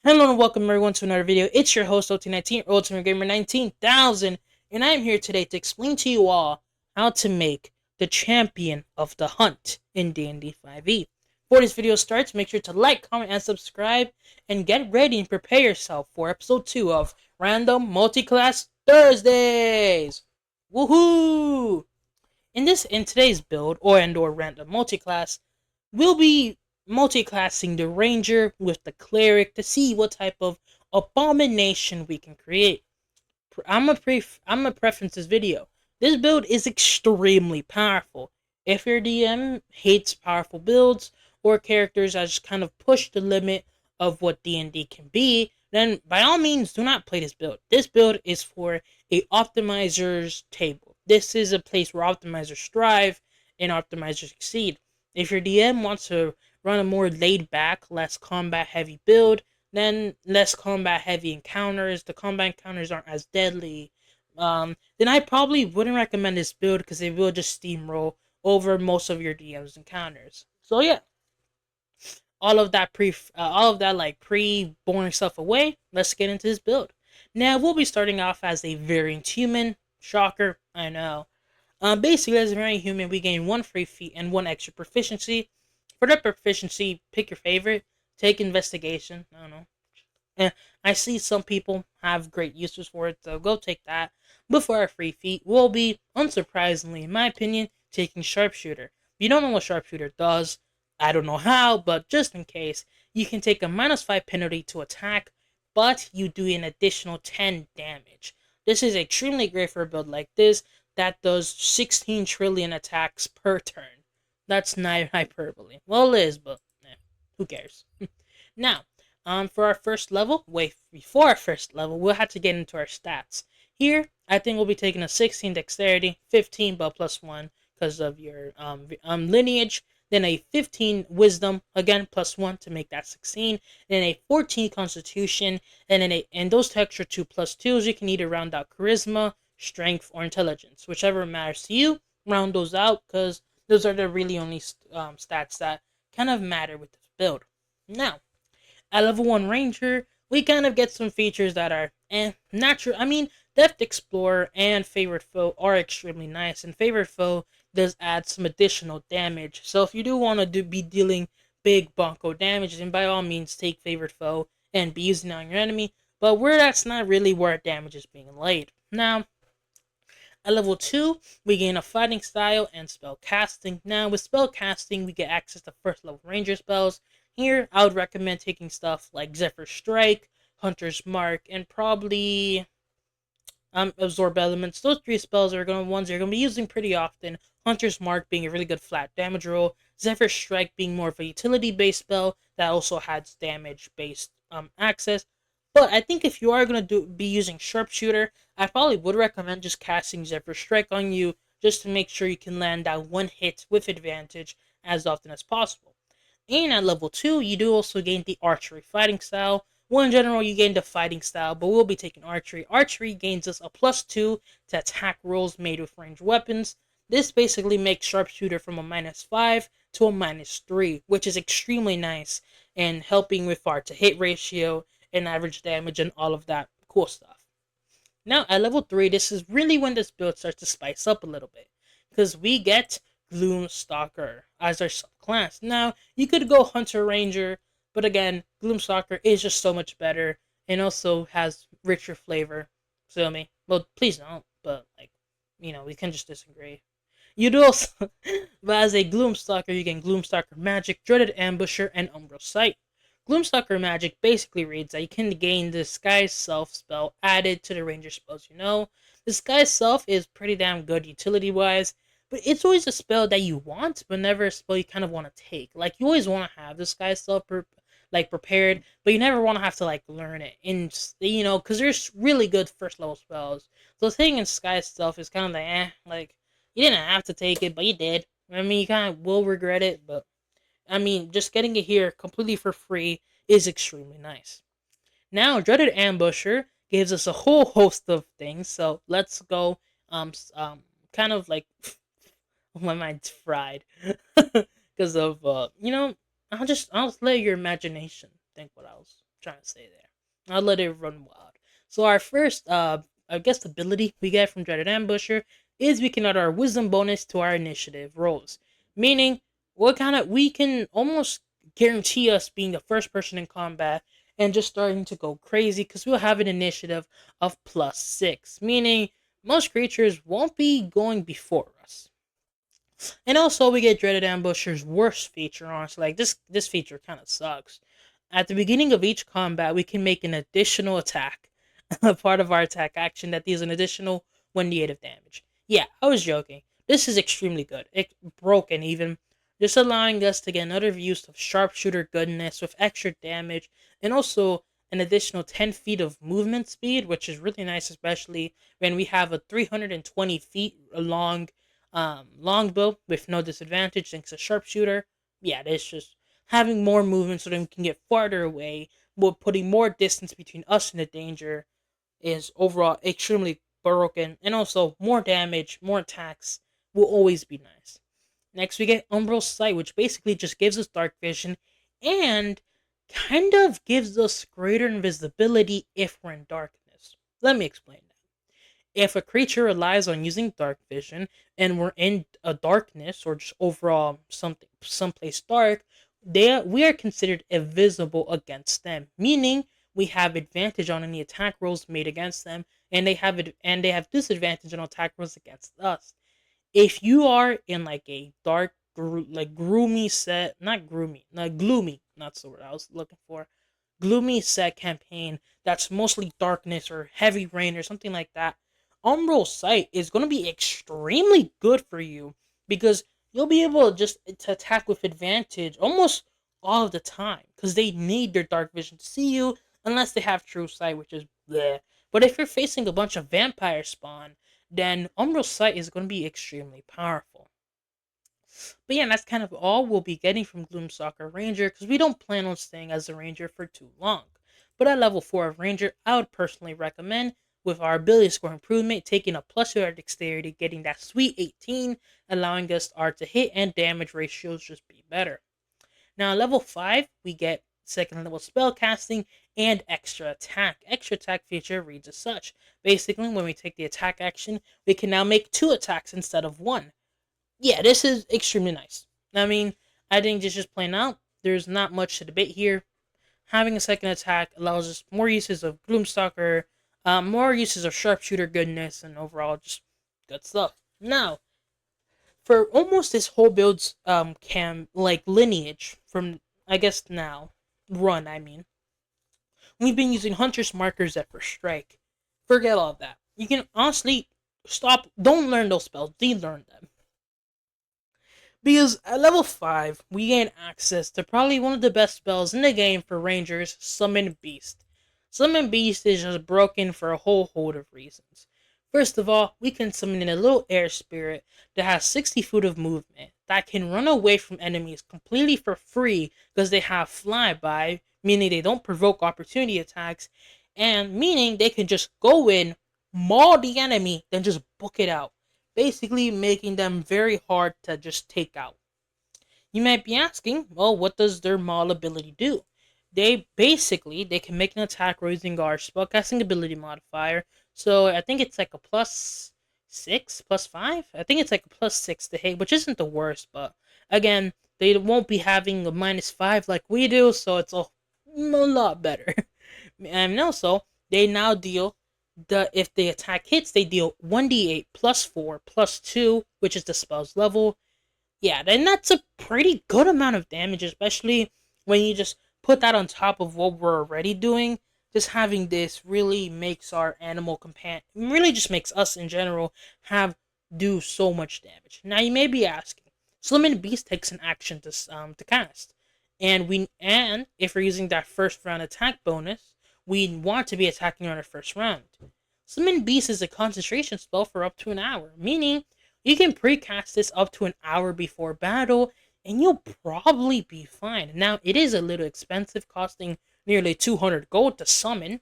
Hello and welcome everyone to another video. It's your host OT19, Ultimate Gamer 19,000, and I'm here today to explain to you all how to make the champion of the hunt in D&D 5e. Before this video starts, make sure to like, comment, and subscribe, and get ready and prepare yourself for episode 2 of Random Multiclass Thursdays. Woohoo! In today's build or random multiclass, we'll be multiclassing the ranger with the cleric to see what type of abomination we can create. I'm a preference this video. This build is extremely powerful. If your DM hates powerful builds or characters that just kind of push the limit of what D&D can be, then by all means do not play this build. This build is for a optimizer's table. This is a place where optimizers strive and optimizers succeed. If your DM wants to run a more laid back, less combat heavy build, then less combat heavy encounters, the combat encounters aren't as deadly, then I probably wouldn't recommend this build because it will just steamroll over most of your DM's encounters. So yeah, all of that like pre boring stuff away. Let's get into this build. Now we'll be starting off as a variant human. Shocker, I know. Basically, as a variant human, we gain 1 free feat and 1 extra proficiency. For the proficiency, pick your favorite. Take investigation. I don't know. And I see some people have great uses for it, so go take that. But for our free feat, we'll be, unsurprisingly, in my opinion, taking sharpshooter. If you don't know what sharpshooter does, I don't know how, but just in case, you can take a -5 penalty to attack, but you do an additional 10 damage. This is extremely great for a build like this that does 16 trillion attacks per turn. That's not hyperbole. Well, it is, but who cares? Now, for our first level, before our first level, we'll have to get into our stats. Here, I think we'll be taking a 16 dexterity, 15 but +1 because of your lineage, then a 15 wisdom, again +1 to make that 16, then a 14 constitution, and then and those extra 2 +2s you can either round out charisma, strength, or intelligence, whichever matters to you. Round those out because those are the really only stats that kind of matter with this build. Now, at level 1 Ranger, we kind of get some features that are natural. I mean, Deft Explorer and Favorite Foe are extremely nice, and Favorite Foe does add some additional damage. So if you do want to be dealing big bunko damage, then by all means take Favorite Foe and be using it on your enemy. But where that's not really where damage is being laid. Now, at level 2, we gain a fighting style and spell casting. Now, with spell casting, we get access to first level ranger spells. Here, I would recommend taking stuff like Zephyr Strike, Hunter's Mark, and probably Absorb Elements. Those 3 spells are ones you're going to be using pretty often. Hunter's Mark being a really good flat damage roll. Zephyr Strike being more of a utility-based spell that also has damage-based access. But I think if you are going to be using Sharpshooter, I probably would recommend just casting Zephyr Strike on you just to make sure you can land that 1 hit with advantage as often as possible. And at level 2, you do also gain the Archery Fighting Style. Well, in general, you gain the Fighting Style, but we'll be taking Archery. Archery gains us a +2 to attack rolls made with ranged weapons. This basically makes Sharpshooter from a -5 to a -3, which is extremely nice and helping with our to-hit ratio and average damage and all of that cool stuff. Now, at level 3, this is really when this build starts to spice up a little bit, because we get Gloomstalker as our subclass. Now, you could go Hunter Ranger, but again, Gloomstalker is just so much better and also has richer flavor. Feel me? Well, please don't, but like, we can just disagree. You do also, but as a Gloomstalker, you gain Gloomstalker Magic, Dreaded Ambusher, and Umbral Sight. Gloomstalker Magic basically reads that you can gain the Disguise Self spell added to the ranger spells you know. Disguise Self is pretty damn good utility-wise, but it's always a spell that you want, but never a spell you kind of want to take. Like, you always want to have Disguise Self prepared, but you never want to have to, like, learn it. And, because there's really good first-level spells. So the thing in Disguise Self is kind of like, like, you didn't have to take it, but you did. I mean, you kind of will regret it, but I mean, just getting it here completely for free is extremely nice. Now, Dreaded Ambusher gives us a whole host of things, so let's go. Kind of like my mind's fried because of I'll just let your imagination think what I was trying to say there. I'll let it run wild. So our first, I guess, ability we get from Dreaded Ambusher is we can add our wisdom bonus to our initiative rolls, meaning we can almost guarantee us being the first person in combat and just starting to go crazy because we'll have an initiative of +6, meaning most creatures won't be going before us. And also, we get Dreaded Ambusher's worst feature, honestly. Like, this feature kind of sucks. At the beginning of each combat, we can make an additional attack. A part of our attack action that deals an additional 1d8 of damage. Yeah, I was joking. This is extremely good. It's broken, even. Just allowing us to get another use of sharpshooter goodness with extra damage, and also an additional 10 feet of movement speed, which is really nice, especially when we have a 320 feet long longbow with no disadvantage thanks to sharpshooter. Yeah, it's just having more movement so that we can get farther away, while putting more distance between us and the danger is overall extremely broken, and also more damage, more attacks will always be nice. Next, we get Umbral Sight, which basically just gives us dark vision and kind of gives us greater invisibility if we're in darkness. Let me explain that. If a creature relies on using dark vision and we're in a darkness or just overall someplace dark, we are considered invisible against them, meaning we have advantage on any attack rolls made against them, and they have disadvantage on attack rolls against us. If you are in like a dark, like gloomy set, not gloomy, not gloomy, not the word I was looking for, gloomy set campaign that's mostly darkness or heavy rain or something like that, Umbral Sight is going to be extremely good for you because you'll be able to attack with advantage almost all of the time because they need their dark vision to see you unless they have true sight, which is bleh. But if you're facing a bunch of vampire spawn, then Umbral Sight is going to be extremely powerful. But yeah, that's kind of all we'll be getting from Gloomstalker Ranger because we don't plan on staying as a Ranger for too long. But at level 4 of Ranger, I would personally recommend, with our ability score improvement, taking a +2 our dexterity, getting that sweet 18, allowing us our to hit and damage ratios just be better. Now at level 5, we get second level spell casting and extra attack. Extra attack feature reads as such. Basically, when we take the attack action, we can now make 2 attacks instead of 1. Yeah, this is extremely nice. I mean, I think just plain out, there's not much to debate here. Having a second attack allows us more uses of Gloomstalker, more uses of Sharpshooter goodness, and overall just good stuff. Now, for almost this whole build's lineage from I guess now run, I mean, we've been using Hunter's markers at first strike. Forget all of that. You can honestly stop. Don't learn those spells. De-learn them. Because at level 5, we gain access to probably one of the best spells in the game for Rangers, Summon Beast. Summon Beast is just broken for a whole host of reasons. First of all, we can summon in a little air spirit that has 60 feet of movement, that can run away from enemies completely for free because they have flyby, meaning they don't provoke opportunity attacks, and meaning they can just go in, maul the enemy, then just book it out, basically making them very hard to just take out. You might be asking, well, what does their maul ability do? They can make an attack using our spellcasting ability modifier. So I think it's like a +6, +5. I think it's like a +6 to hit, which isn't the worst. But again, they won't be having a -5 like we do, so it's a lot better. And also, they now deal if the attack hits, they deal 1d8 +4 +2, which is the spell's level. Yeah, then that's a pretty good amount of damage, especially when you just put that on top of what we're already doing. Just having this really makes our animal companion, really just makes us in general do so much damage. Now you may be asking, Summon Beast takes an action to cast, and if we're using that first round attack bonus, we want to be attacking on our first round. Summon Beast is a concentration spell for up to an hour, meaning you can precast this up to an hour before battle, and you'll probably be fine. Now, it is a little expensive, costing nearly 200 gold to summon,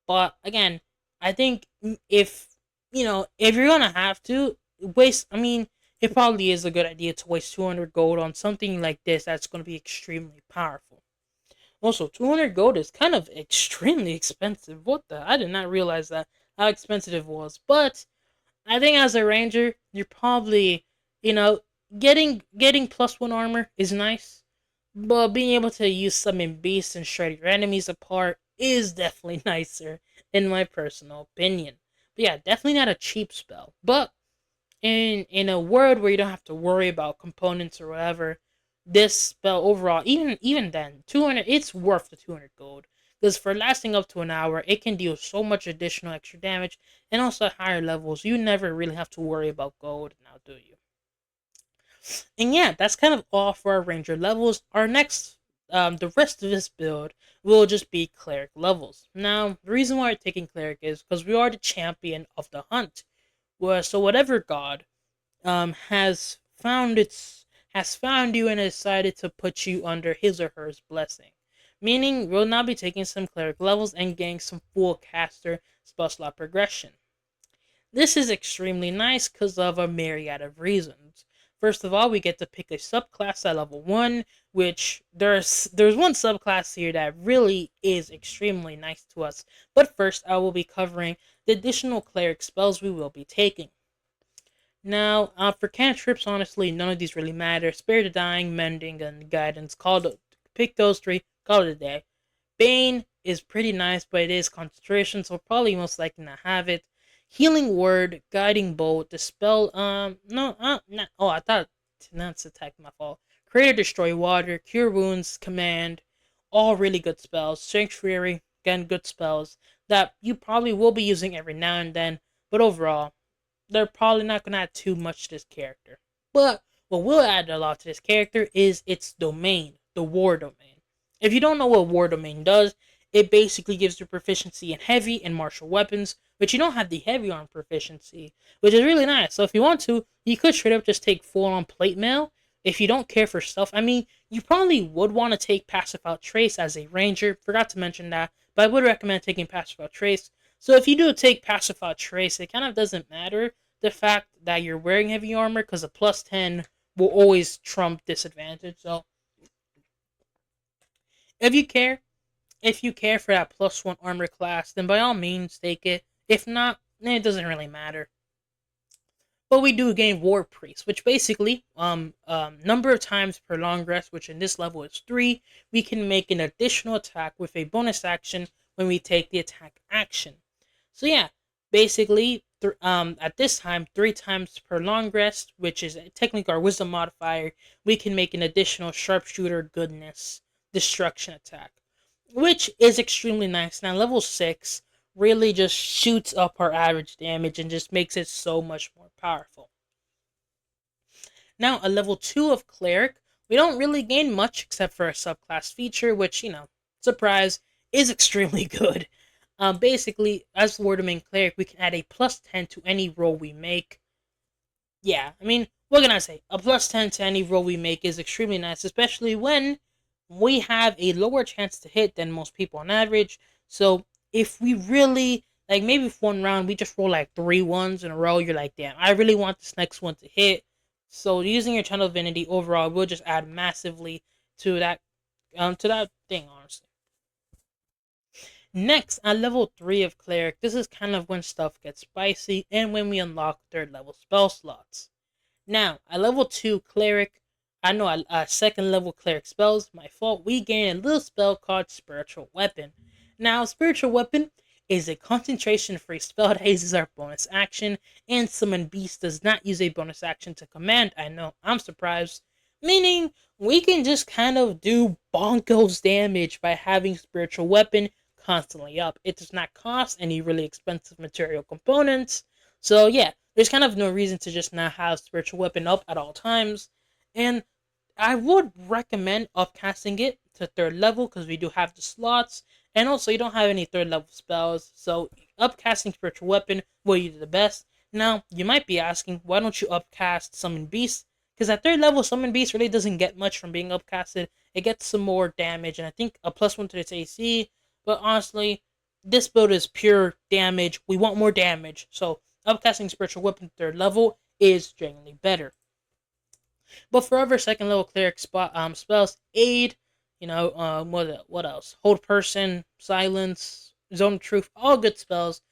but again, I think if you're gonna have to it probably is a good idea to waste 200 gold on something like this that's gonna be extremely powerful. Also, 200 gold is kind of extremely expensive. What the? I did not realize that how expensive it was. But I think as a ranger, you're probably, you know, getting +1 armor is nice, but being able to use summon beasts and shred your enemies apart is definitely nicer, in my personal opinion. But yeah, definitely not a cheap spell. But in a world where you don't have to worry about components or whatever, this spell overall, even then, 200, it's worth the 200 gold. Because for lasting up to an hour, it can deal so much additional extra damage, and also at higher levels, you never really have to worry about gold now, do you? And yeah, that's kind of all for our ranger levels. Our next, the rest of this build will just be cleric levels. Now, the reason why we're taking cleric is because we are the champion of the hunt. Well, so whatever god has found you and decided to put you under his or her blessing. Meaning, we'll now be taking some cleric levels and getting some full caster spell slot progression. This is extremely nice because of a myriad of reasons. First of all, we get to pick a subclass at level 1, which there's one subclass here that really is extremely nice to us. But first, I will be covering the additional cleric spells we will be taking. Now, for cantrips, honestly, none of these really matter. Spare the Dying, Mending, and Guidance. Pick those three, call it a day. Bane is pretty nice, but it is concentration, so probably most likely not have it. Healing Word, Guiding Bolt, Dispel, no, not, oh, I thought, that's attack, my fault. Create or Destroy Water, Cure Wounds, Command, all really good spells. Sanctuary, again, good spells that you probably will be using every now and then, but overall, they're probably not going to add too much to this character. But what will add a lot to this character is its domain, the war domain. If you don't know what war domain does, it basically gives you proficiency in heavy and martial weapons, but you don't have the heavy arm proficiency, which is really nice. So if you want to, you could straight up just take full on plate mail. If you don't care for stuff, I mean, you probably would want to take Passive Out Trace as a ranger. Forgot to mention that, but I would recommend taking Passive Out Trace. So if you do take Passive Out Trace, it kind of doesn't matter the fact that you're wearing heavy armor because a +10 will always trump disadvantage. So if you care, if you care for that +1 armor class, then by all means take it. If not, it doesn't really matter. But we do gain War Priest, which basically, number of times per long rest, which in this level is 3, we can make an additional attack with a bonus action when we take the attack action. So yeah, basically, at this time, 3 times per long rest, which is technically our wisdom modifier, we can make an additional sharpshooter goodness destruction attack, which is extremely nice. Now, level 6 really just shoots up our average damage and just makes it so much more powerful. Now, a level 2 of Cleric, we don't really gain much except for a subclass feature, which, surprise, is extremely good. Basically, as War Domain Cleric, we can add a +10 to any roll we make. Yeah, I mean, what can I say? A +10 to any roll we make is extremely nice, especially when we have a lower chance to hit than most people on average. So if we really, like, maybe if one round we just roll like 3 1s in a row, you're like, damn, I really want this next one to hit. So using your Channel Divinity overall will just add massively to that thing, honestly. Next, at level 3 of Cleric, this is kind of when stuff gets spicy and when we unlock 3rd level spell slots. Now, at level 2 Cleric, second level Cleric spells, my fault, we gain a little spell called Spiritual Weapon. Now, Spiritual Weapon is a concentration free spell that uses our bonus action, and Summon Beast does not use a bonus action to command. I know, I'm surprised. Meaning, we can just kind of do bonkos damage by having Spiritual Weapon constantly up. It does not cost any really expensive material components. So yeah, there's kind of no reason to just not have Spiritual Weapon up at all times. And I would recommend upcasting it to 3rd level because we do have the slots. And also, you don't have any 3rd level spells. So upcasting Spiritual Weapon will you do the best. Now, you might be asking, why don't you upcast Summon Beast? Because at 3rd level, Summon Beast really doesn't get much from being upcasted. It gets some more damage, and I think a +1 to its AC. But honestly, this build is pure damage. We want more damage. So upcasting Spiritual Weapon 3rd level is genuinely better. But for other 2nd level cleric spells, Aid, What else? Hold person, silence, zone of truth, all good spells.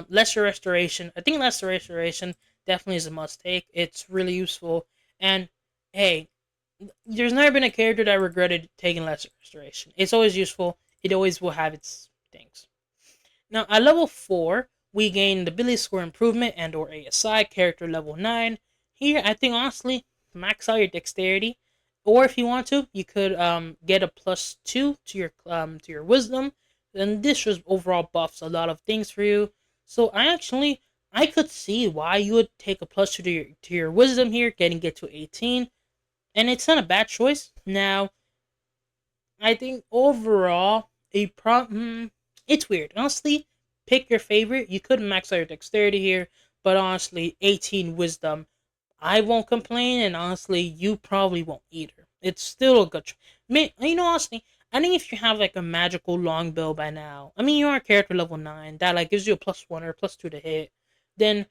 Lesser restoration. I think lesser restoration definitely is a must take. It's really useful. And hey, there's never been a character that regretted taking lesser restoration. It's always useful. It always will have its things. Now at level 4, we gain the ability score improvement and or ASI, character level 9. Here, I think honestly, max out your dexterity. Or if you want to, you could get a +2 to your wisdom. And this just overall buffs a lot of things for you. So I could see why you would take a +2 to your wisdom here, getting it to 18. And it's not a bad choice. Now, I think overall, it's weird. Honestly, pick your favorite. You could max out your dexterity here, but honestly, 18 wisdom. I won't complain, and honestly, you probably won't either. It's still a good. Honestly, I think if you have like a magical longbow by now, I mean, you are character level 9 that like gives you a +1 or +2 to hit, then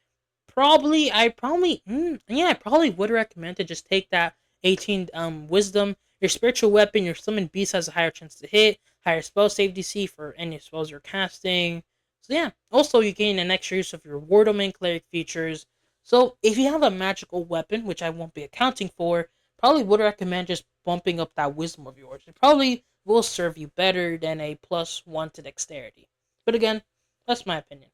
I probably would recommend to just take that 18 wisdom. Your spiritual weapon, your summoned beast has a higher chance to hit, higher spell save DC for any spells you're casting. So yeah, also you gain an extra use of your war domain cleric features. So if you have a magical weapon, which I won't be accounting for, probably would recommend just bumping up that wisdom of yours. It probably will serve you better than a +1 to dexterity. But again, that's my opinion.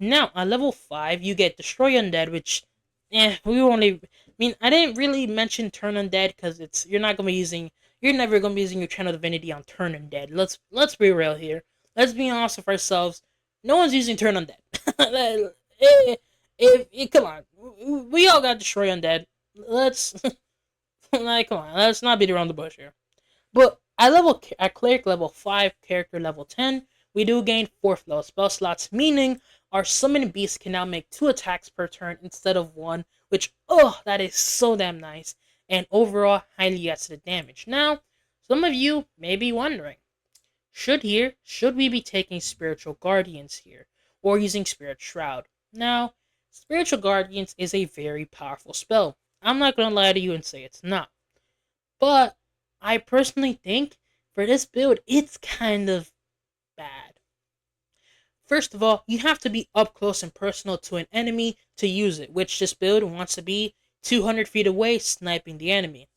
Now, at level 5, you get Destroy Undead, which, we only. I mean, I didn't really mention Turn Undead because you're never gonna be using your Channel Divinity on Turn Undead. Let's be real here. Let's be honest with ourselves. No one's using Turn Undead. Come on, we all got Destroy Undead. Let's come on, let's not beat around the bush here. But at cleric level 5, character level 10, we do gain 4th level spell slots, meaning our summoned beast can now make 2 attacks per turn instead of 1, which, that is so damn nice, and overall highly adds to the damage. Now, some of you may be wondering, should we be taking Spiritual Guardians here, or using Spirit Shroud? Now, Spiritual Guardians is a very powerful spell. I'm not gonna lie to you and say it's not. But I personally think for this build, it's kind of bad. First of all, you have to be up close and personal to an enemy to use it, which this build wants to be 200 feet away sniping the enemy.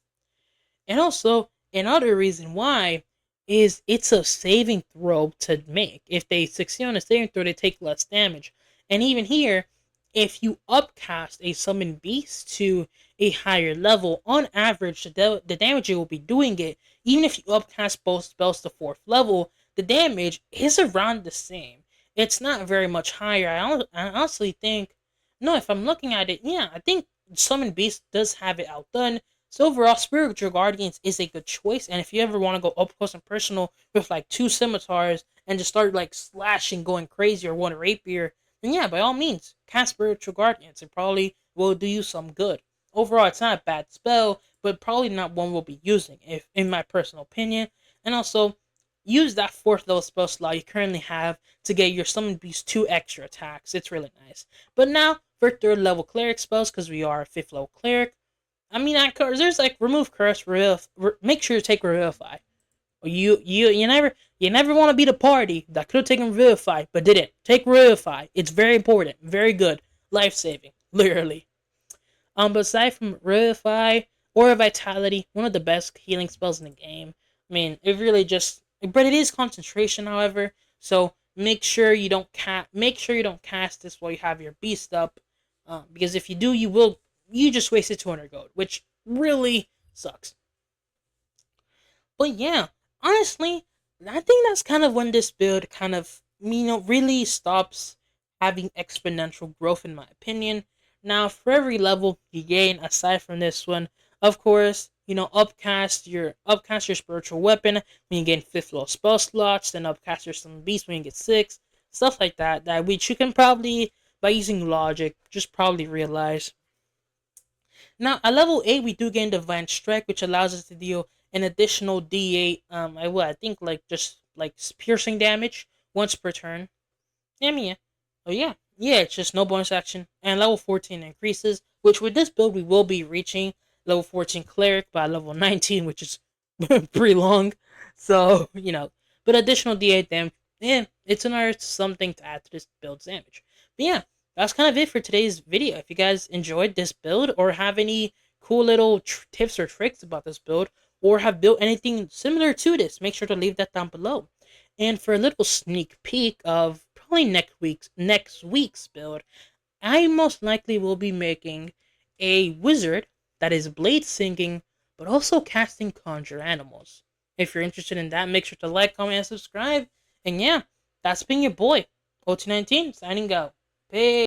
And also, another reason why is it's a saving throw to make. If they succeed on a saving throw, they take less damage. And even here, if you upcast a summoned beast to a higher level, on average, the damage it will be doing it, even if you upcast both spells to 4th level, the damage is around the same. It's not very much higher. I honestly think, no, if I'm looking at it, yeah, I think Summon Beast does have it outdone. So overall, Spiritual Guardians is a good choice, and if you ever want to go up close and personal with like 2 scimitars and just start like slashing, going crazy, or 1 rapier, then yeah, by all means, cast Spiritual Guardians. It probably will do you some good. Overall, it's not a bad spell, but probably not one we'll be using, if in my personal opinion. And also, use that 4th level spell slot you currently have to get your Summon Beast 2 extra attacks. It's really nice. But now, for 3rd level cleric spells, because we are a 5th level cleric, I mean, there's like remove curse, make sure you take revivify. You never want to be the party that could have taken revivify but didn't. Take revivify. It's very important, very good, life saving, literally. But aside from revivify or vitality, one of the best healing spells in the game. I mean, but it is concentration, however. So make sure you don't cast this while you have your beast up, because if you do, you just wasted 200 gold, which really sucks. But yeah, honestly, I think that's kind of when this build kind of, really stops having exponential growth, in my opinion. Now, for every level you gain, aside from this one, of course, upcast your spiritual weapon when you gain 5th level spell slots, then upcast your summon beast when you get 6, stuff like that, which you can probably, by using logic, just probably realize. Now, at level 8, we do gain Divine Strike, which allows us to deal an additional D8, I think, like, just, like, piercing damage once per turn. Yeah, I mean, yeah. Oh, yeah. Yeah, it's just no bonus action. And level 14 increases, which with this build, we will be reaching level 14 Cleric by level 19, which is pretty long. So, but additional D8 damage, yeah, it's another something to add to this build's damage. But yeah, that's kind of it for today's video. If you guys enjoyed this build or have any cool little tips or tricks about this build, or have built anything similar to this, make sure to leave that down below. And for a little sneak peek of probably next week's build, I most likely will be making a wizard that is blade sinking, but also casting conjure animals. If you're interested in that, make sure to like, comment, and subscribe. And yeah, that's been your boy, OT19, signing out. Peace.